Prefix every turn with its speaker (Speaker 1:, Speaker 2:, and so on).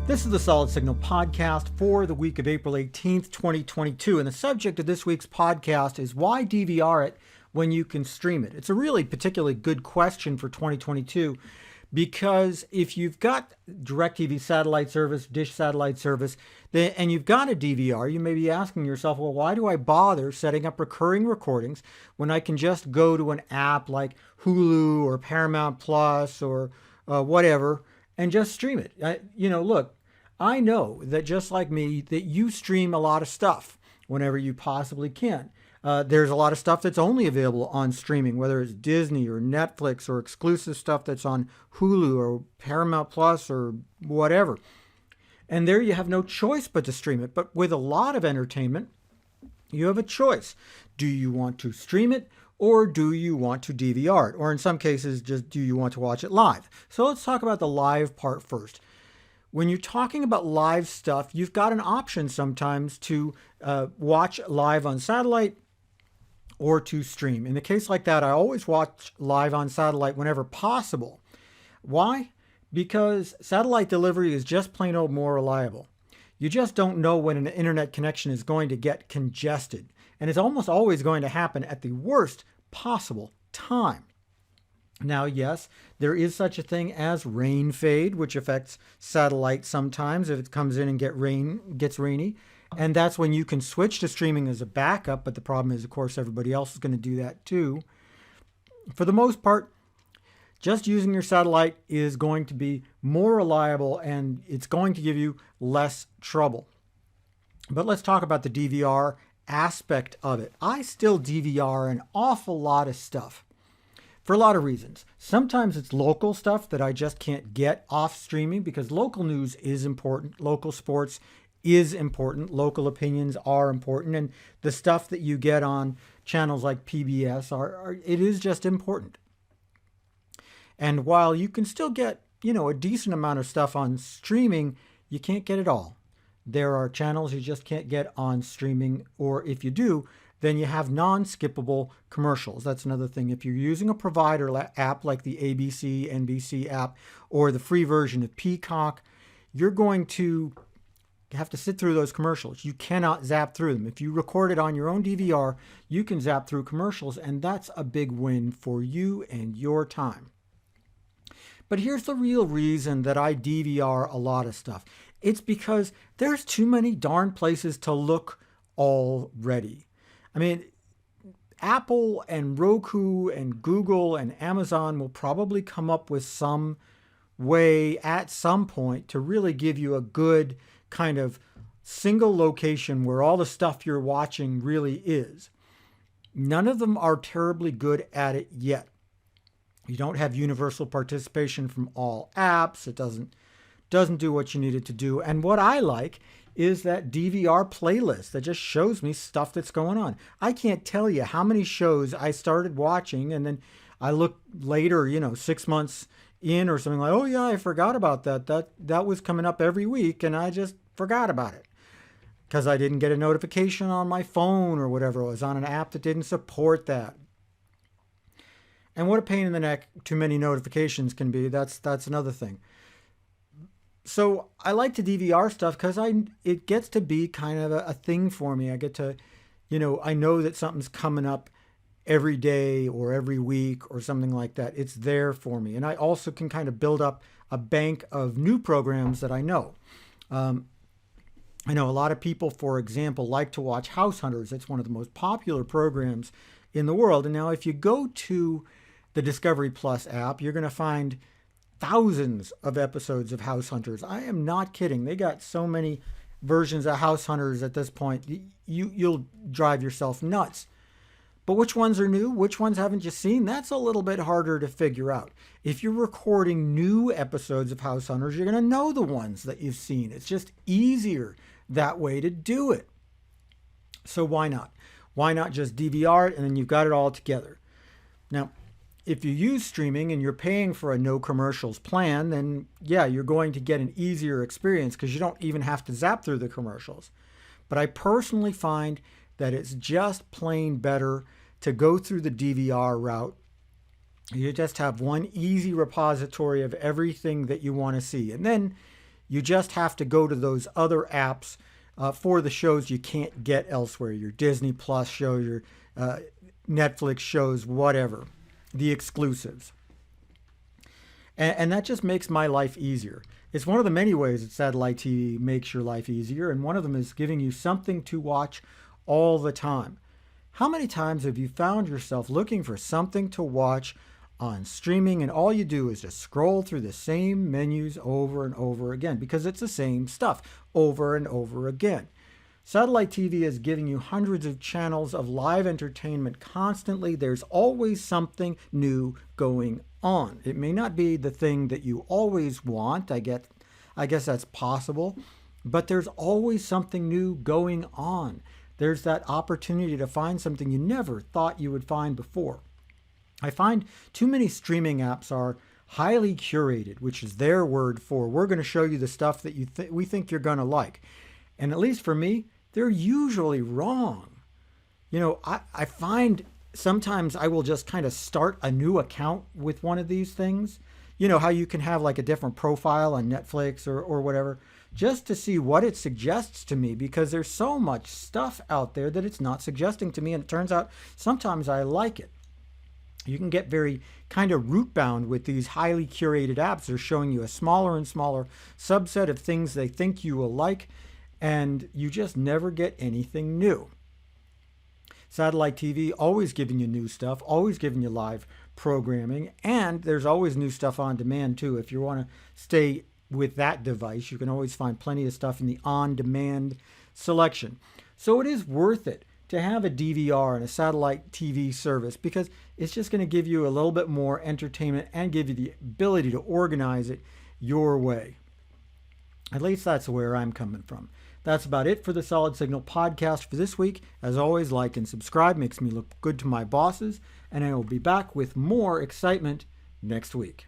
Speaker 1: This is the Solid Signal podcast for the week of April 18th, 2022. And the subject of this week's podcast is why DVR it when you can stream it? It's a really particularly good question for 2022 because if you've got DirecTV satellite service, Dish satellite service, and you've got a DVR, you may be asking yourself, well, why do I bother setting up recurring recordings when I can just go to an app like Hulu or Paramount Plus or whatever and just stream it? Look, I know that just like me, that you stream a lot of stuff whenever you possibly can. There's a lot of stuff that's only available on streaming, whether it's Disney or Netflix or exclusive stuff that's on Hulu or Paramount Plus or whatever. And there you have no choice but to stream it. But with a lot of entertainment, you have a choice. Do you want to stream it or do you want to DVR it? Or in some cases, just do you want to watch it live? So let's talk about the live part first. When you're talking about live stuff, you've got an option sometimes to watch live on satellite or to stream. In the case like that, I always watch live on satellite whenever possible. Why? Because satellite delivery is just plain old more reliable. You just don't know when an internet connection is going to get congested. And it's almost always going to happen at the worst possible time. Now, yes, there is such a thing as rain fade, which affects satellite sometimes if it comes in and gets rainy. And that's when you can switch to streaming as a backup. But the problem is, of course, everybody else is going to do that too. For the most part, just using your satellite is going to be more reliable and it's going to give you less trouble. But let's talk about the DVR aspect of it. I still DVR an awful lot of stuff. For a lot of reasons. Sometimes it's local stuff that I just can't get off streaming because local news is important. Local sports is important. Local opinions are important. And the stuff that you get on channels like PBS it is just important. And while you can still get, a decent amount of stuff on streaming, you can't get it all. There are channels you just can't get on streaming, or if you do, then you have non-skippable commercials. That's another thing. If you're using a provider app like the ABC, NBC app, or the free version of Peacock, you're going to have to sit through those commercials. You cannot zap through them. If you record it on your own DVR, you can zap through commercials, and that's a big win for you and your time. But here's the real reason that I DVR a lot of stuff. It's because there's too many darn places to look already. I mean, Apple and Roku and Google and Amazon will probably come up with some way at some point to really give you a good kind of single location where all the stuff you're watching really is. None of them are terribly good at it yet. You don't have universal participation from all apps. It doesn't do what you need it to do. And what I like is that DVR playlist that just shows me stuff that's going on. I can't tell you how many shows I started watching and then I look later, 6 months in or something like, oh yeah, I forgot about that. That was coming up every week and I just forgot about it because I didn't get a notification on my phone or whatever. It was on an app that didn't support that. And what a pain in the neck too many notifications can be. That's another thing. So I like to DVR stuff because it gets to be kind of a thing for me. I get to, I know that something's coming up every day or every week or something like that. It's there for me. And I also can kind of build up a bank of new programs that I know. I know a lot of people, for example, like to watch House Hunters. It's one of the most popular programs in the world. And now if you go to the Discovery Plus app, you're going to find thousands of episodes of House Hunters. I am not kidding. They got so many versions of House Hunters at this point. You'll drive yourself nuts. But which ones are new? Which ones haven't you seen? That's a little bit harder to figure out. If you're recording new episodes of House Hunters, you're going to know the ones that you've seen. It's just easier that way to do it. So why not? Why not just DVR it and then you've got it all together? Now, if you use streaming and you're paying for a no commercials plan, then yeah, you're going to get an easier experience because you don't even have to zap through the commercials. But I personally find that it's just plain better to go through the DVR route. You just have one easy repository of everything that you want to see. And then You just have to go to those other apps for the shows you can't get elsewhere. Your Disney Plus show, your Netflix shows, whatever, the exclusives. And that just makes my life easier. It's one of the many ways that satellite TV makes your life easier, and one of them is giving you something to watch all the time. How many times have you found yourself looking for something to watch on streaming, and all you do is just scroll through the same menus over and over again because it's the same stuff over and over again? Satellite TV is giving you hundreds of channels of live entertainment constantly. There's always something new going on. It may not be the thing that you always want. I guess that's possible, but there's always something new going on. There's that opportunity to find something you never thought you would find before. I find too many streaming apps are highly curated, which is their word for we're going to show you the stuff that we think you're going to like. And at least for me, they're usually wrong. I find sometimes I will just kind of start a new account with one of these things. You know how you can have like a different profile on Netflix or whatever, just to see what it suggests to me, because there's so much stuff out there that it's not suggesting to me, and it turns out sometimes I like it. You can get very kind of root bound with these highly curated apps. They're showing you a smaller and smaller subset of things they think you will like, and you just never get anything new. Satellite TV always giving you new stuff, always giving you live programming, and there's always new stuff on demand too. If you want to stay with that device, you can always find plenty of stuff in the on-demand selection. So it is worth it to have a DVR and a satellite TV service, because it's just going to give you a little bit more entertainment and give you the ability to organize it your way. At least that's where I'm coming from. That's about it for the Solid Signal podcast for this week. As always, like and subscribe makes me look good to my bosses, and I will be back with more excitement next week.